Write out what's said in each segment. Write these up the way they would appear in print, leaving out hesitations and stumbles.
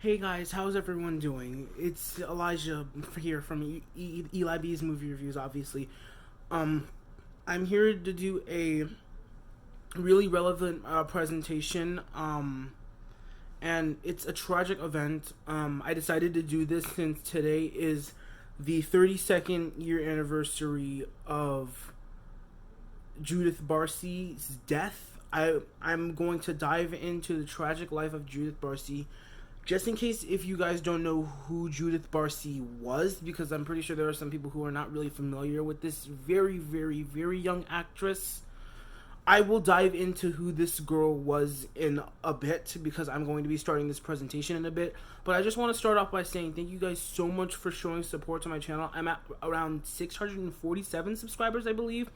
Hey guys, how's everyone doing? It's Elijah here from Eli B's Movie Reviews, obviously. Um, I'm here to do a really relevant presentation, and it's a tragic event. I decided to do this since today is the 32nd year anniversary of Judith Barsi's death. I'm going to dive into the tragic life of Judith Barsi. Just in case if you guys don't know who Judith Barsi was, because I'm pretty sure there are some people who are not really familiar with this very, very, very young actress. I will dive into who this girl was in a bit, because I'm going to be starting this presentation in a bit. But I just want to start off by saying thank you guys so much for showing support to my channel. I'm at around 647 subscribers, I believe.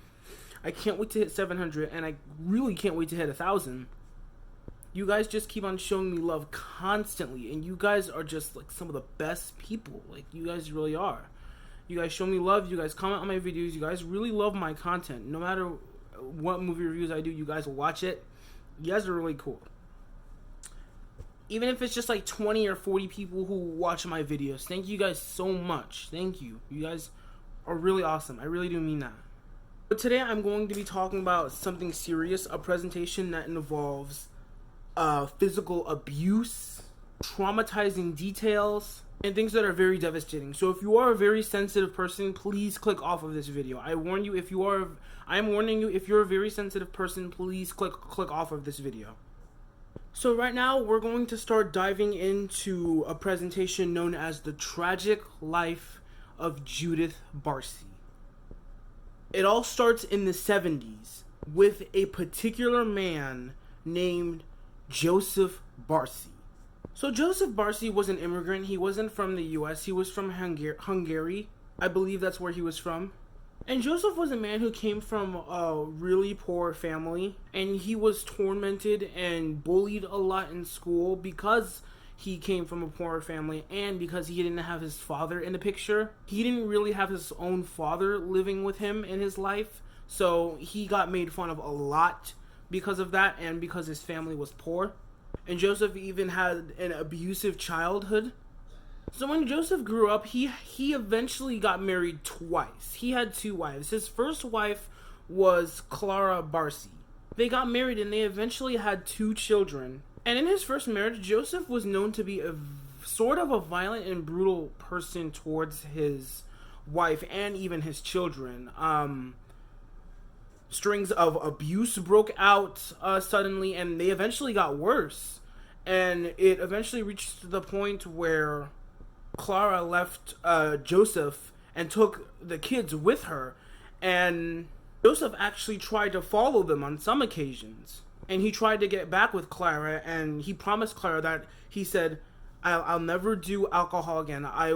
I can't wait to hit 700, and I really can't wait to hit 1,000. You guys just keep on showing me love constantly, and you guys are just like some of the best people. Like, you guys really are. You guys show me love, you guys comment on my videos, you guys really love my content. No matter what movie reviews I do, you guys will watch it. You guys are really cool. Even if it's just like 20 or 40 people who watch my videos, thank you guys so much. Thank you. You guys are really awesome. I really do mean that. But today I'm going to be talking about something serious, a presentation that involves physical abuse, traumatizing details, and things that are very devastating. So if you are a very sensitive person, please click off of this video. I warn you, I'm warning you, if you're a very sensitive person, please click off of this video. So right now, we're going to start diving into a presentation known as The Tragic Life of Judith Barsi. It all starts in the 70s with a particular man named Judith Barsi. So Judith Barsi was an immigrant. He wasn't from the US. He was from Hungary. I believe that's where he was from. And Joseph was a man who came from a really poor family, and he was tormented and bullied a lot in school because he came from a poor family and because he didn't have his father in the picture. He didn't really have his own father living with him in his life, so he got made fun of a lot because of that, and because his family was poor. And Joseph even had an abusive childhood. So when Joseph grew up, he eventually got married twice. He had two wives. His first wife was Clara Barsi. They got married and they eventually had two children. And in his first marriage, Joseph was known to be a sort of a violent and brutal person towards his wife and even his children. Strings of abuse broke out suddenly, and they eventually got worse. And it eventually reached the point where Clara left Joseph and took the kids with her. And Joseph actually tried to follow them on some occasions. And he tried to get back with Clara, and he promised Clara that he said, I'll never do alcohol again. I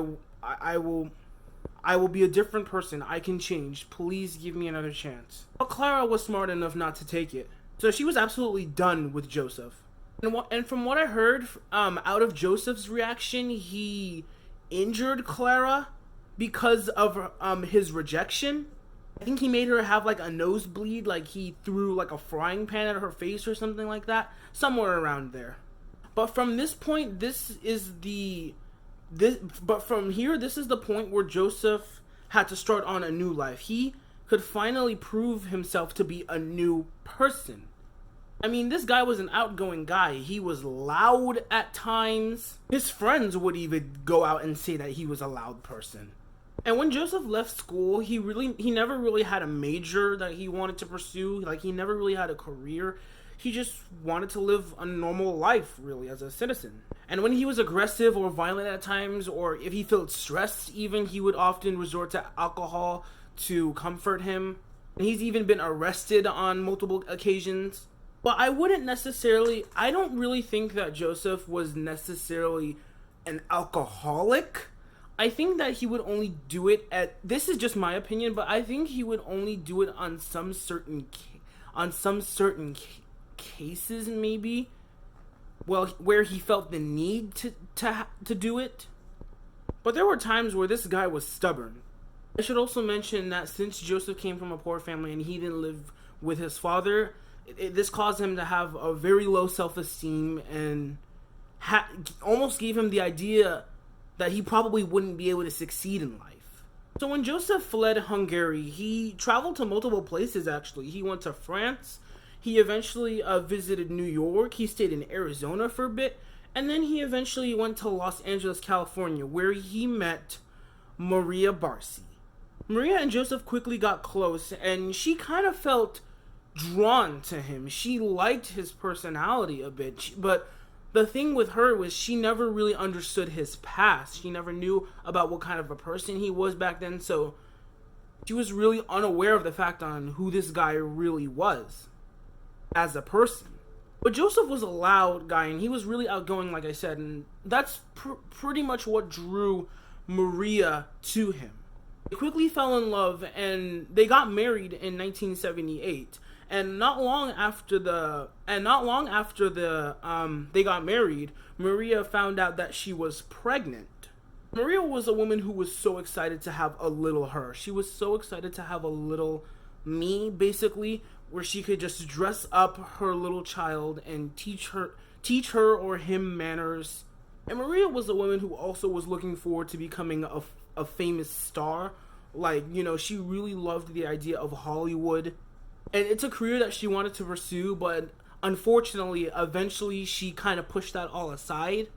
will be a different person. I can change. Please give me another chance. But Clara was smart enough not to take it. So she was absolutely done with Joseph. And from what I heard, out of Joseph's reaction, he injured Clara because of his rejection. I think he made her have like a nosebleed, like he threw like a frying pan at her face or something like that. Somewhere around there. But from this point, this is the point where Joseph had to start on a new life. He could finally prove himself to be a new person. I mean, this guy was an outgoing guy. He was loud at times. His friends would even go out and say that he was a loud person. And when Joseph left school, he never really had a major that he wanted to pursue. Like, he never really had a career. He just wanted to live a normal life, really, as a citizen. And when he was aggressive or violent at times, or if he felt stressed even, he would often resort to alcohol to comfort him. And he's even been arrested on multiple occasions. But I don't really think that Joseph was necessarily an alcoholic. I think that he would only do it this is just my opinion, but I think he would only do it on some certain cases, maybe. Well, where he felt the need to do it. But there were times where this guy was stubborn. I should also mention that since Joseph came from a poor family and he didn't live with his father, this caused him to have a very low self-esteem and almost gave him the idea that he probably wouldn't be able to succeed in life. So when Joseph fled Hungary, he traveled to multiple places actually. He went to France, he eventually visited New York, he stayed in Arizona for a bit, and then he eventually went to Los Angeles, California, where he met Maria Barsi. Maria and Joseph quickly got close, and she kind of felt drawn to him. She liked his personality a bit, but the thing with her was she never really understood his past. She never knew about what kind of a person he was back then, so she was really unaware of the fact on who this guy really was as a person. But Joseph was a loud guy, and he was really outgoing, like I said, and that's pretty much what drew Maria to him. They quickly fell in love, and they got married in 1978. And not long after they got married, Maria found out that she was pregnant. Maria was a woman who was so excited to have a little her. She was so excited to have a little me, basically, where she could just dress up her little child and teach her or him manners. And Maria was a woman who also was looking forward to becoming a famous star. Like, you know, she really loved the idea of Hollywood. And it's a career that she wanted to pursue, but unfortunately, eventually she kind of pushed that all aside.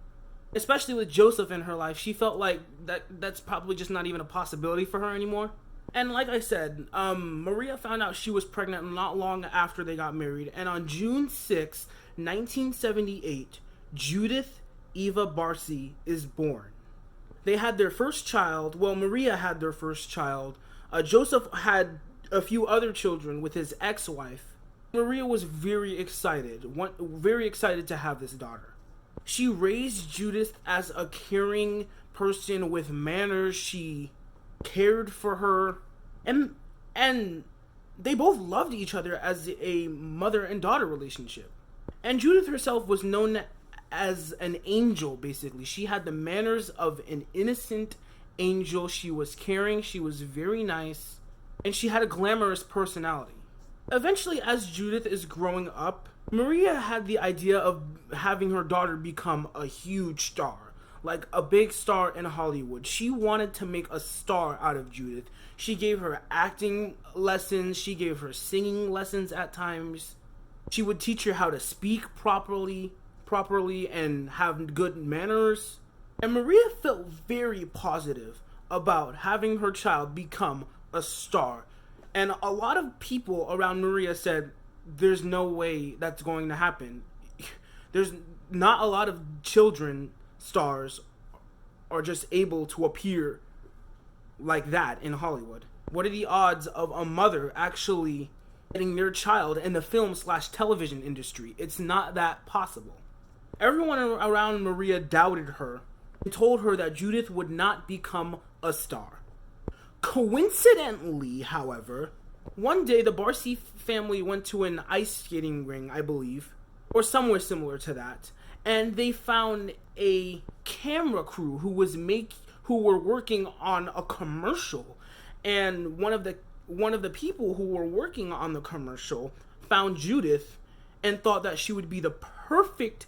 Especially with Joseph in her life, she felt like that's probably just not even a possibility for her anymore. And like I said, Maria found out she was pregnant not long after they got married. And on June 6, 1978, Judith Eva Barsi is born. They had their first child. Well, Maria had their first child. Joseph had a few other children with his ex-wife. Maria was very excited to have this daughter. She raised Judith as a caring person with manners. She cared for her, and they both loved each other as a mother and daughter relationship. And Judith herself was known as an angel, basically. She had the manners of an innocent angel. She was caring, she was very nice, and she had a glamorous personality. Eventually, as Judith is growing up, Maria had the idea of having her daughter become a huge star, like a big star in Hollywood. She wanted to make a star out of Judith. She gave her acting lessons, she gave her singing lessons at times. She would teach her how to speak properly and have good manners. And Maria felt very positive about having her child become a star. And a lot of people around Maria said, there's no way that's going to happen. There's not a lot of children stars are just able to appear like that in Hollywood. What are the odds of a mother actually getting their child in the film/television industry? It's not that possible. Everyone around Maria doubted her and told her that Judith would not become a star. Coincidentally, however, one day the Barsi family went to an ice skating ring, I believe, or somewhere similar to that, and they found a camera crew who were working on a commercial. And one of the people who were working on the commercial found Judith and thought that she would be the perfect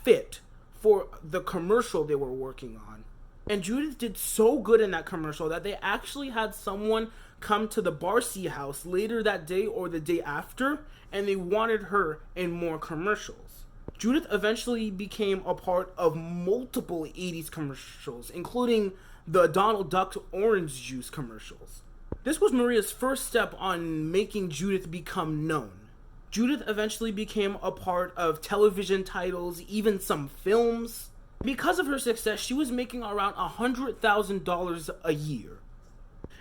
fit for the commercial they were working on. And Judith did so good in that commercial that they actually had someone come to the Barsi house later that day or the day after, and they wanted her in more commercials. Judith eventually became a part of multiple 80s commercials, including the Donald Duck orange juice commercials. This was Maria's first step on making Judith become known. Judith eventually became a part of television titles, even some films. Because of her success, she was making around $100,000 a year.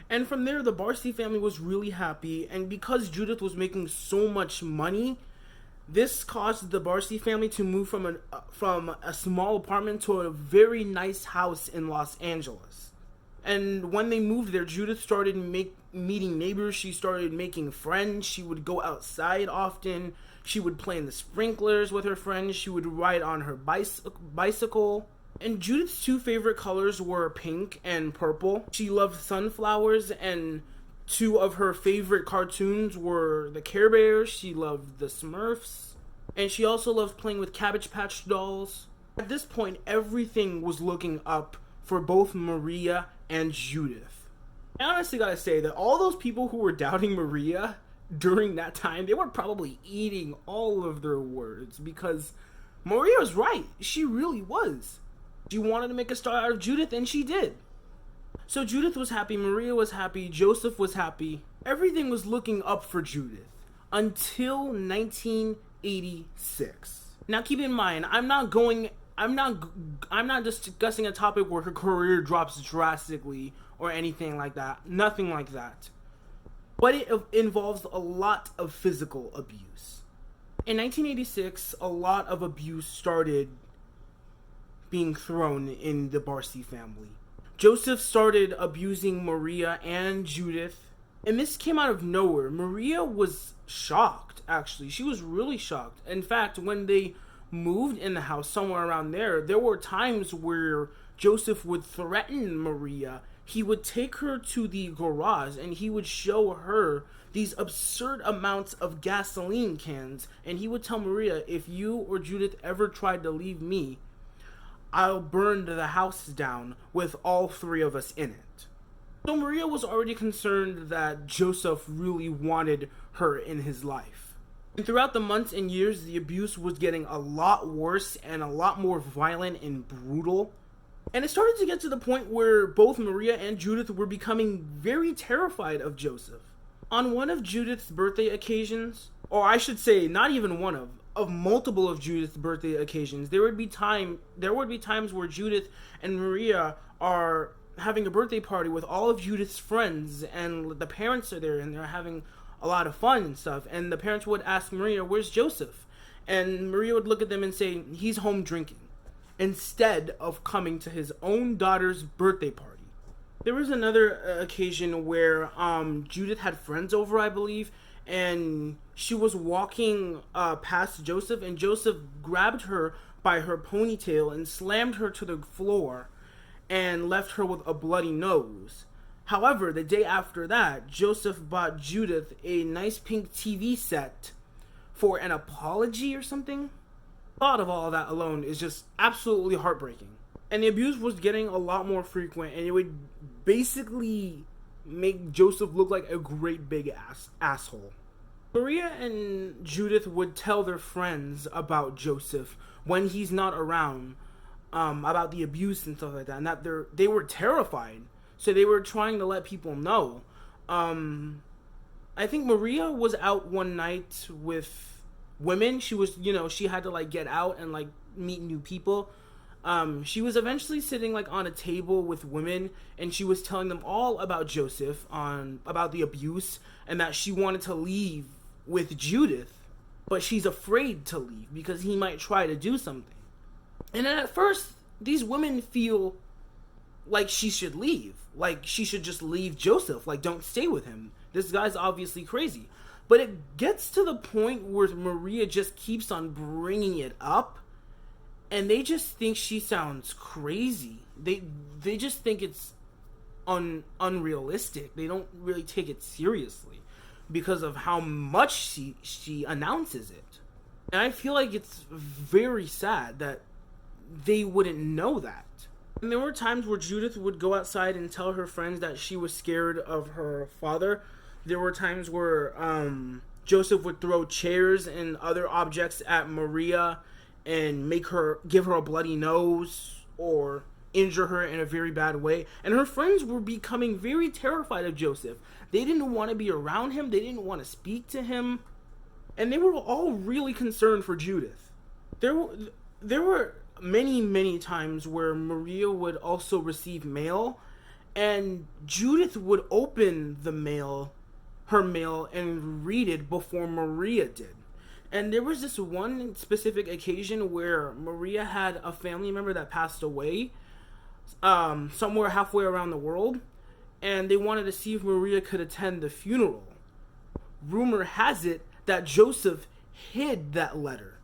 And from there, the Barsi family was really happy, and because Judith was making so much money, this caused the Barsi family to move from a small apartment to a very nice house in Los Angeles. And when they moved there, Judith started meeting neighbors. She started making friends. She would go outside often. She would play in the sprinklers with her friends. She would ride on her bicycle. And Judith's two favorite colors were pink and purple. She loved sunflowers, and two of her favorite cartoons were the Care Bears. She loved the Smurfs. And she also loved playing with Cabbage Patch dolls. At this point, everything was looking up for both Maria and Judith. I honestly gotta say that all those people who were doubting Maria during that time, they were probably eating all of their words, because Maria was right. She really was. She wanted to make a star out of Judith, and she did. So Judith was happy, Maria was happy, Joseph was happy. Everything was looking up for Judith until 1986. Now keep in mind, I'm not discussing a topic where her career drops drastically or anything like that. Nothing like that. But it involves a lot of physical abuse. In 1986, a lot of abuse started being thrown in the Barsi family. Joseph started abusing Maria and Judith, and this came out of nowhere. Maria was shocked, actually. She was really shocked. In fact, when they moved in the house somewhere around there were times where Joseph would threaten Maria. He would take her to the garage and he would show her these absurd amounts of gasoline cans, and he would tell Maria, if you or Judith ever tried to leave me, I'll burn the house down with all three of us in it. So Maria was already concerned that Joseph really wanted her in his life. And throughout the months and years, the abuse was getting a lot worse and a lot more violent and brutal. And it started to get to the point where both Maria and Judith were becoming very terrified of Joseph. On one of Judith's birthday occasions, or I should say not even one of multiple of Judith's birthday occasions, there would be times where Judith and Maria are having a birthday party with all of Judith's friends, and the parents are there and they're having a lot of fun and stuff, and the parents would ask Maria, where's Joseph? And Maria would look at them and say, he's home drinking, instead of coming to his own daughter's birthday party. There was another occasion where Judith had friends over, I believe, and she was walking past Joseph, and Joseph grabbed her by her ponytail and slammed her to the floor and left her with a bloody nose. However, the day after that, Joseph bought Judith a nice pink TV set for an apology or something. Thought of all that alone is just absolutely heartbreaking. And the abuse was getting a lot more frequent, and it would basically make Joseph look like a great big asshole. Maria and Judith would tell their friends about Joseph when he's not around, about the abuse and stuff like that, and that they were terrified. So they were trying to let people know. I think Maria was out one night with women. She was, she had to like get out and like meet new people. She was eventually sitting like on a table with women, and she was telling them all about Joseph, about the abuse, and that she wanted to leave with Judith, but she's afraid to leave because he might try to do something. And then at first, these women feel like she should leave. Like she should just leave Joseph. Like, don't stay with him. This guy's obviously crazy. But it gets to the point where Maria just keeps on bringing it up, and they just think she sounds crazy. They just think it's unrealistic. They don't really take it seriously because of how much she announces it. And I feel like it's very sad that they wouldn't know that. And there were times where Judith would go outside and tell her friends that she was scared of her father. There were times where Joseph would throw chairs and other objects at Maria and give her a bloody nose or injure her in a very bad way. And her friends were becoming very terrified of Joseph. They didn't want to be around him. They didn't want to speak to him. And they were all really concerned for Judith. There were many times where Maria would also receive mail, and Judith would open her mail and read it before Maria did. And there was this one specific occasion where Maria had a family member that passed away somewhere halfway around the world, and they wanted to see if Maria could attend the funeral. Rumor has it that Joseph hid that letter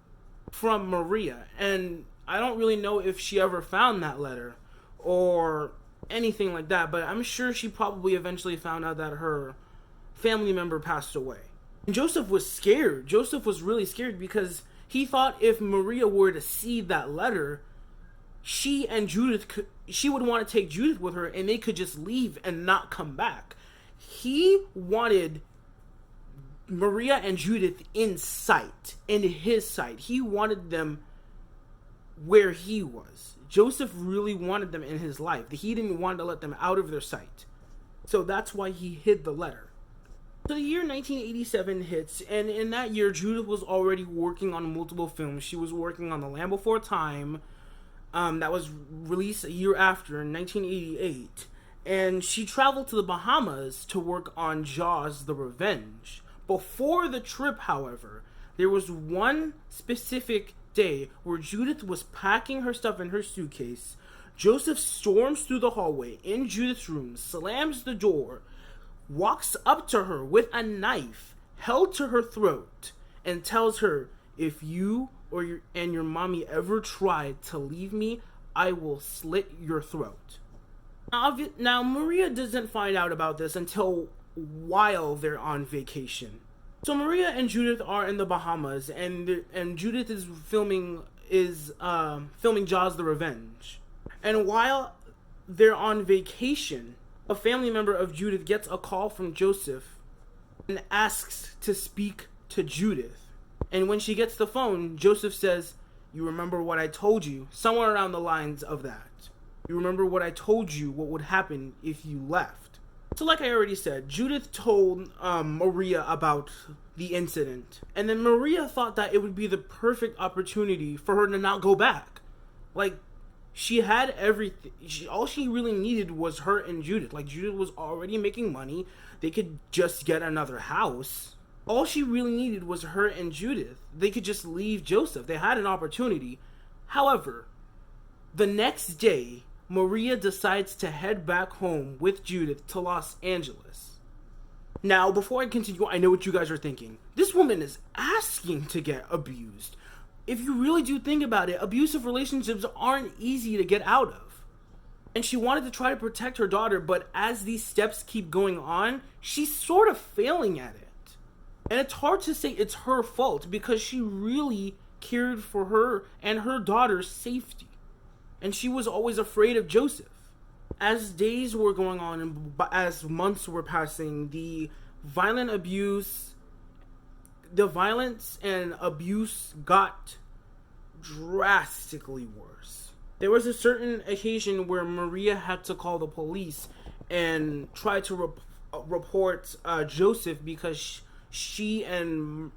from Maria, and I don't really know if she ever found that letter or anything like that, but I'm sure she probably eventually found out that her family member passed away. And Joseph was scared. Joseph was really scared because he thought if Maria were to see that letter, she would want to take Judith with her, and they could just leave and not come back. He wanted Maria and Judith in his sight. He wanted them where he was. Joseph really wanted them in his life. He didn't want to let them out of their sight. So that's why he hid the letter. So the year 1987 hits, and in that year, Judith was already working on multiple films. She was working on The Land Before Time, that was released a year after, in 1988. And she traveled to the Bahamas to work on Jaws: The Revenge. Before the trip, however, there was one specific day where Judith was packing her stuff in her suitcase. Joseph storms through the hallway in Judith's room, slams the door, walks up to her with a knife held to her throat, and tells her, "If you or your mommy ever try to leave me, I will slit your throat." Now, Maria doesn't find out about this until while they're on vacation. So Maria and Judith are in the Bahamas, and Judith is filming Jaws: The Revenge. And while they're on vacation, a family member of Judith gets a call from Joseph and asks to speak to Judith. And when she gets the phone, Joseph says, "You remember what I told you?" Somewhere around the lines of that. "You remember what I told you, what would happen if you left?" So like I already said, Judith told Maria about the incident. And then Maria thought that it would be the perfect opportunity for her to not go back. Like, she had everything. All she really needed was her and Judith. Like, Judith was already making money. They could just get another house. All she really needed was her and Judith. They could just leave Joseph. They had an opportunity. However, the next day, Maria decides to head back home with Judith to Los Angeles. Now, before I continue, I know what you guys are thinking. This woman is asking to get abused. If you really do think about it, abusive relationships aren't easy to get out of. And she wanted to try to protect her daughter, but as these steps keep going on, she's sort of failing at it. And it's hard to say it's her fault because she really cared for her and her daughter's safety. And she was always afraid of Joseph. As days were going on and as months were passing, the violence and abuse got drastically worse. There was a certain occasion where Maria had to call the police and try to report Joseph because she and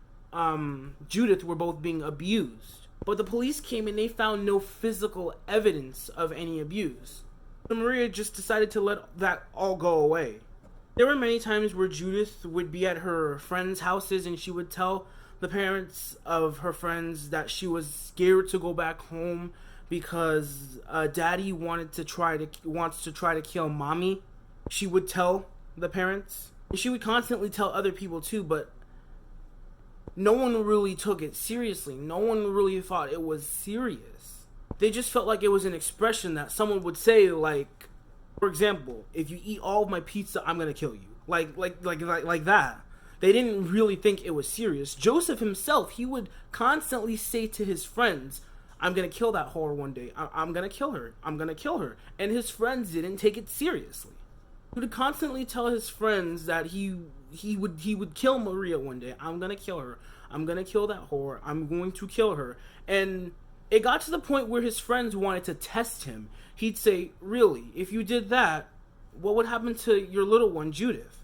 Judith were both being abused. But the police came and they found no physical evidence of any abuse. So Maria just decided to let that all go away. There were many times where Judith would be at her friends' houses and she would tell the parents of her friends that she was scared to go back home because Daddy wants to try to kill Mommy. She would tell the parents. And she would constantly tell other people too, but no one really took it seriously. No one really thought it was serious. They just felt like it was an expression that someone would say, like, for example, "If you eat all of my pizza, I'm gonna kill you." Like that. They didn't really think it was serious. Joseph himself, he would constantly say to his friends, "I'm gonna kill that whore one day. I'm gonna kill her. I'm gonna kill her." And his friends didn't take it seriously. He would constantly tell his friends that he would kill Maria one day. "I'm gonna kill her. I'm gonna kill that whore. I'm going to kill her." And it got to the point where his friends wanted to test him. He'd say, "Really, if you did that, what would happen to your little one, Judith?"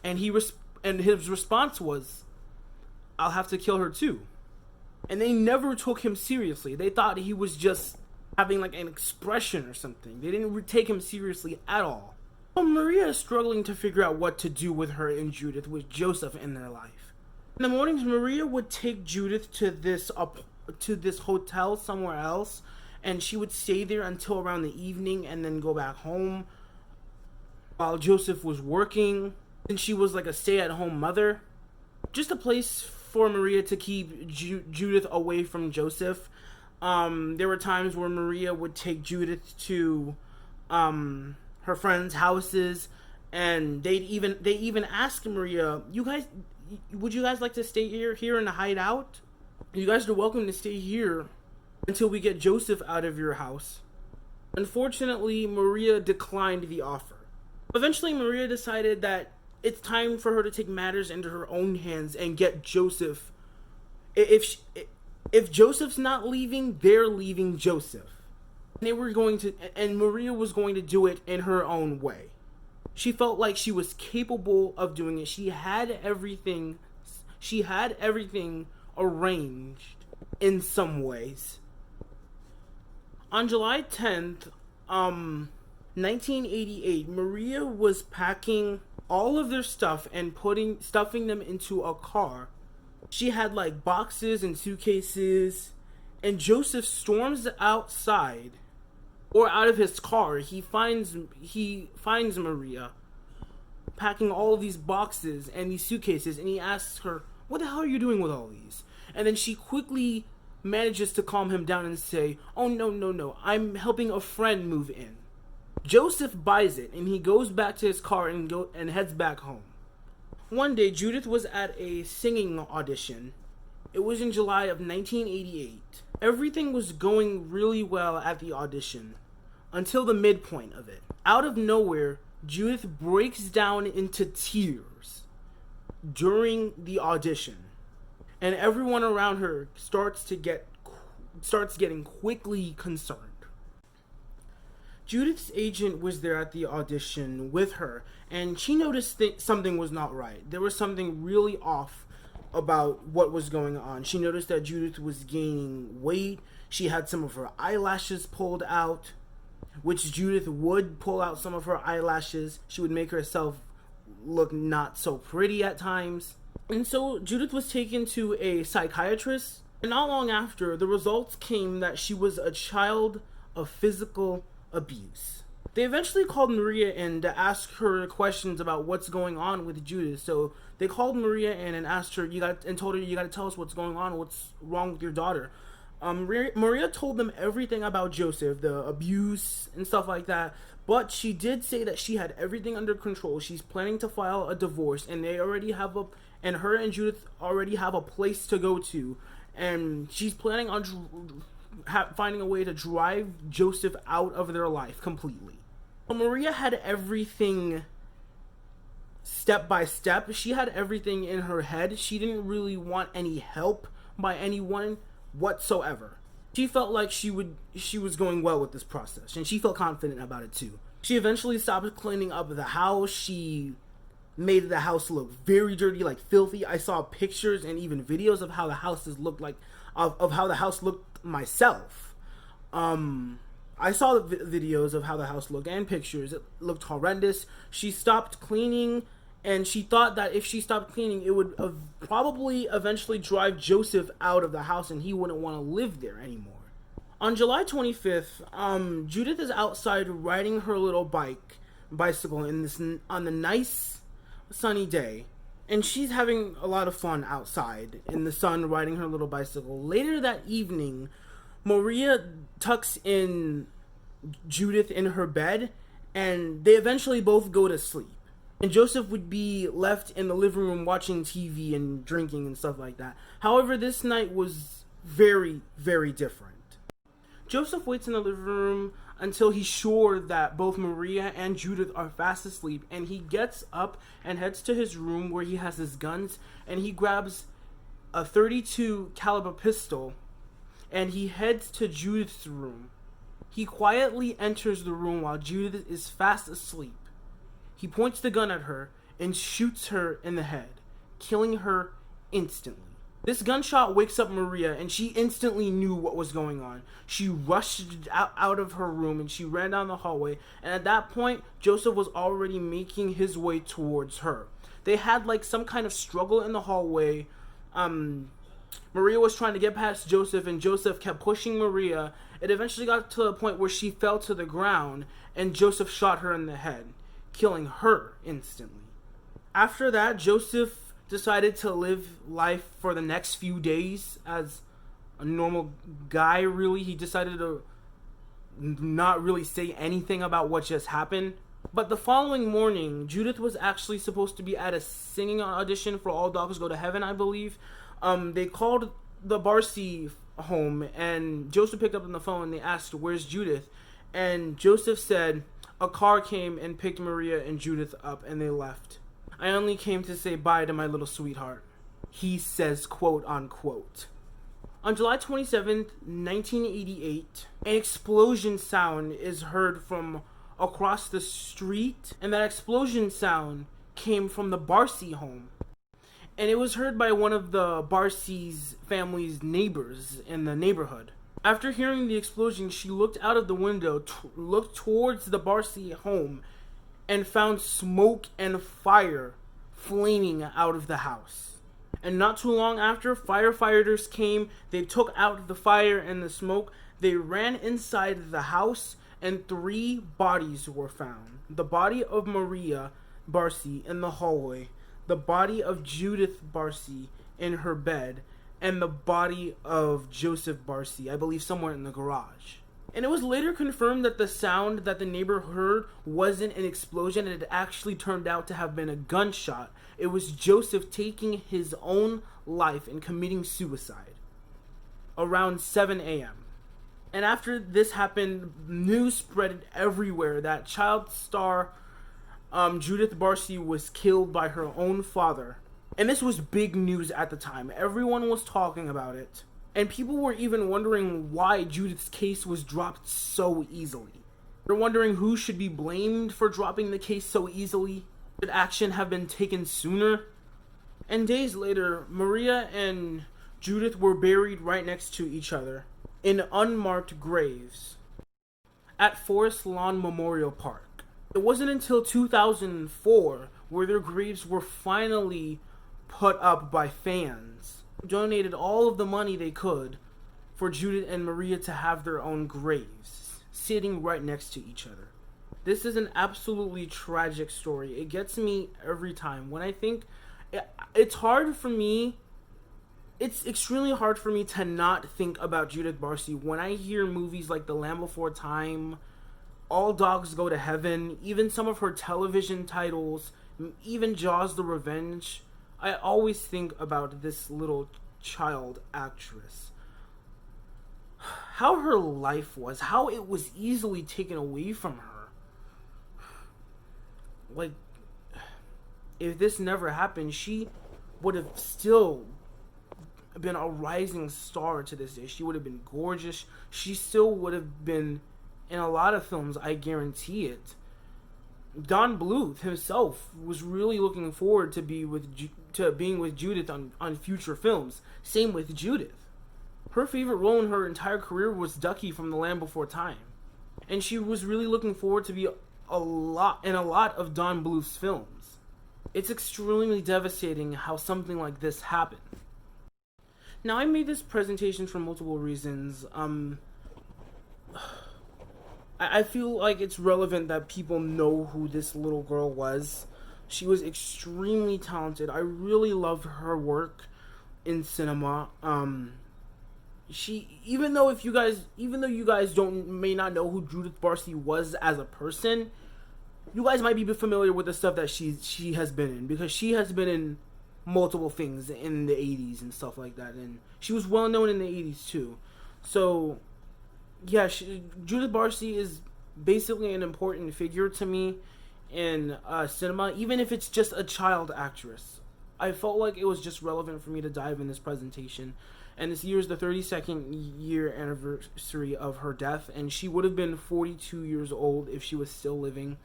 And his response was, "I'll have to kill her too." And they never took him seriously. They thought he was just having like an expression or something. They didn't take him seriously at all. So Maria is struggling to figure out what to do with her and Judith, with Joseph in their life. In the mornings, Maria would take Judith to this hotel somewhere else, and she would stay there until around the evening and then go back home while Joseph was working. And she was like a stay-at-home mother. Just a place for Maria to keep Judith away from Joseph. There were times where Maria would take Judith to her friends' houses, and they even asked Maria, would you guys like to stay here in the hideout? You guys are welcome to stay here until we get Joseph out of your house. Unfortunately, Maria declined the offer. Eventually, Maria decided that it's time for her to take matters into her own hands and get Joseph. If Joseph's not leaving, they're leaving Joseph. And Maria was going to do it in her own way. She felt like she was capable of doing it. She had everything arranged in some ways. On July 10th, 1988, Maria was packing all of their stuff and stuffing them into a car. She had like boxes and suitcases, and Joseph storms outside or out of his car. He finds Maria packing all of these boxes and these suitcases, and he asks her, "What the hell are you doing with all these?" And then she quickly manages to calm him down and say, "Oh, no, I'm helping a friend move in." Joseph buys it, and he goes back to his car and heads back home. One day, Judith was at a singing audition. It was in July of 1988. Everything was going really well at the audition, until the midpoint of it. Out of nowhere, Judith breaks down into tears during the audition, and everyone around her starts getting quickly concerned. Judith's agent was there at the audition with her, and she noticed something was not right. There was something really off about what was going on. She noticed that Judith was gaining weight. She had some of her eyelashes pulled out, which Judith would pull out some of her eyelashes. She would make herself look not so pretty at times. And so Judith was taken to a psychiatrist, and not long after, the results came that she was a child of physical abuse. They eventually called Maria in to ask her questions about what's going on with Judith. So they called Maria in and asked her, told her, "You got to tell us what's going on. What's wrong with your daughter?" Maria told them everything about Joseph, the abuse and stuff like that. But she did say that she had everything under control. She's planning to file a divorce, and her and Judith already have a place to go to, and she's planning on finding a way to drive Joseph out of their life completely. So Maria had everything step by step. She had everything in her head. She didn't really want any help by anyone whatsoever. She felt like she was going well with this process, and she felt confident about it too. She eventually stopped cleaning up the house. She made the house look very dirty, like filthy. I saw pictures and even videos of how the houses looked like, of how the house looked myself. I saw the videos of how the house looked and pictures. It looked horrendous. She stopped cleaning, and she thought that if she stopped cleaning, it would probably eventually drive Joseph out of the house, and he wouldn't want to live there anymore. On July 25th, Judith is outside riding her little bicycle on the nice sunny day, and she's having a lot of fun outside in the sun riding her little bicycle. Later that evening, Maria tucks in Judith in her bed, and they eventually both go to sleep. And Joseph would be left in the living room watching TV and drinking and stuff like that. However, this night was very, very different. Joseph waits in the living room until he's sure that both Maria and Judith are fast asleep, and he gets up and heads to his room where he has his guns, and he grabs a .32 caliber pistol, and he heads to Judith's room. He quietly enters the room while Judith is fast asleep. He points the gun at her and shoots her in the head, killing her instantly. This gunshot wakes up Maria, and she instantly knew what was going on. She rushed out of her room, and she ran down the hallway, and at that point, Joseph was already making his way towards her. They had like some kind of struggle in the hallway. Maria was trying to get past Joseph, and Joseph kept pushing Maria. It eventually got to the point where she fell to the ground, and Joseph shot her in the head, killing her instantly. After that, Joseph decided to live life for the next few days as a normal guy, really. He decided to not really say anything about what just happened. But the following morning, Judith was actually supposed to be at a singing audition for All Dogs Go to Heaven, I believe. They called the Barsi home, and Joseph picked up on the phone, and they asked, "Where's Judith?" And Joseph said, "A car came and picked Maria and Judith up and they left. I only came to say bye to my little sweetheart." He says, quote unquote. On July 27th, 1988, an explosion sound is heard from across the street, and that explosion sound came from the Barsi home. And it was heard by one of the Barsi's family's neighbors in the neighborhood. After hearing the explosion, she looked out of the window, looked towards the Barsi home, and found smoke and fire flaming out of the house. And not too long after, firefighters came, they took out the fire and the smoke, they ran inside the house, and 3 bodies were found. The body of Maria Barsi in the hallway, the body of Judith Barsi in her bed, and the body of Joseph Barsi, I believe somewhere in the garage. And it was later confirmed that the sound that the neighbor heard wasn't an explosion, and it actually turned out to have been a gunshot. It was Joseph taking his own life and committing suicide around 7 a.m. And after this happened, news spread everywhere that child star Judith Barsi was killed by her own father. And this was big news at the time. Everyone was talking about it. And people were even wondering why Judith's case was dropped so easily. They're wondering who should be blamed for dropping the case so easily. Should action have been taken sooner? And days later, Maria and Judith were buried right next to each other in unmarked graves at Forest Lawn Memorial Park. It wasn't until 2004 where their graves were finally put up by fans who donated all of the money they could for Judith and Maria to have their own graves sitting right next to each other. This is an absolutely tragic story. It gets me every time. When I think, it's extremely hard for me to not think about Judith Barsi. When I hear movies like The Land Before Time, All Dogs Go to Heaven, even some of her television titles, even Jaws the Revenge, I always think about this little child actress. How her life was, how it was easily taken away from her. Like, if this never happened, she would have still been a rising star to this day. She would have been gorgeous. She still would have been in a lot of films, I guarantee it. Don Bluth himself was really looking forward to being with Judith on future films. Same with Judith. Her favorite role in her entire career was Ducky from The Land Before Time. And she was really looking forward to be in a lot of Don Bluth's films. It's extremely devastating how something like this happened. Now, I made this presentation for multiple reasons. I feel like it's relevant that people know who this little girl was. She was extremely talented. I really loved her work in cinema. Even though you guys may not know who Judith Barsi was as a person, you guys might be familiar with the stuff that she has been in, because she has been in multiple things in the 80s and stuff like that, and she was well known in the 80s too. So yeah, Judith Barsi is basically an important figure to me in cinema, even if it's just a child actress. I felt like it was just relevant for me to dive in this presentation. And this year is the 32nd year anniversary of her death, and she would have been 42 years old if she was still living.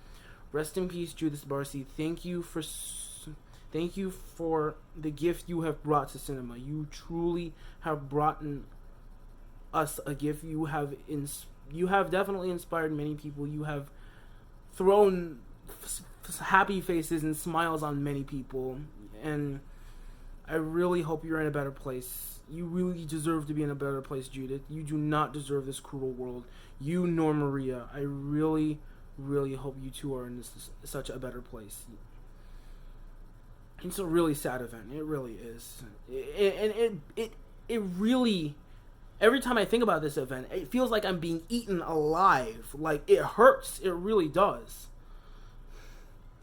Rest in peace, Judith Barsi. Thank you for the gift you have brought to cinema. You truly have brought us a gift. You have definitely inspired many people. You have thrown happy faces and smiles on many people, and I really hope you're in a better place. You really deserve to be in a better place, Judith. You do not deserve this cruel world. You nor Maria. I really, really hope you two are in such a better place. It's a really sad event. It really is. It really, every time I think about this event, it feels like I'm being eaten alive. Like, it hurts. It really does.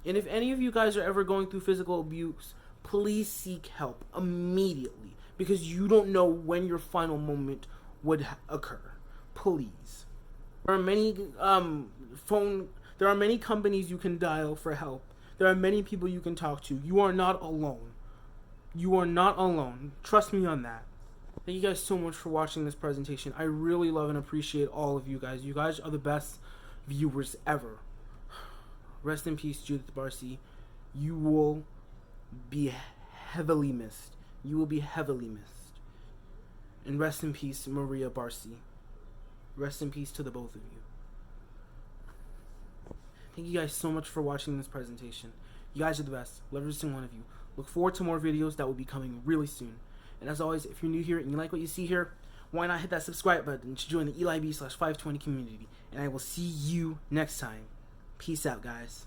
And if any of you guys are ever going through physical abuse, please seek help immediately, because you don't know when your final moment would occur. Please. There are many there are many companies you can dial for help. There are many people you can talk to. You are not alone. You are not alone. Trust me on that. Thank you guys so much for watching this presentation. I really love and appreciate all of you guys. You guys are the best viewers ever. Rest in peace, Judith Barsi. You will be heavily missed. You will be heavily missed. And rest in peace, Maria Barsi. Rest in peace to the both of you. Thank you guys so much for watching this presentation. You guys are the best. Love every single one of you. Look forward to more videos that will be coming really soon. And as always, if you're new here and you like what you see here, why not hit that subscribe button to join the EliB/520 community. And I will see you next time. Peace out, guys.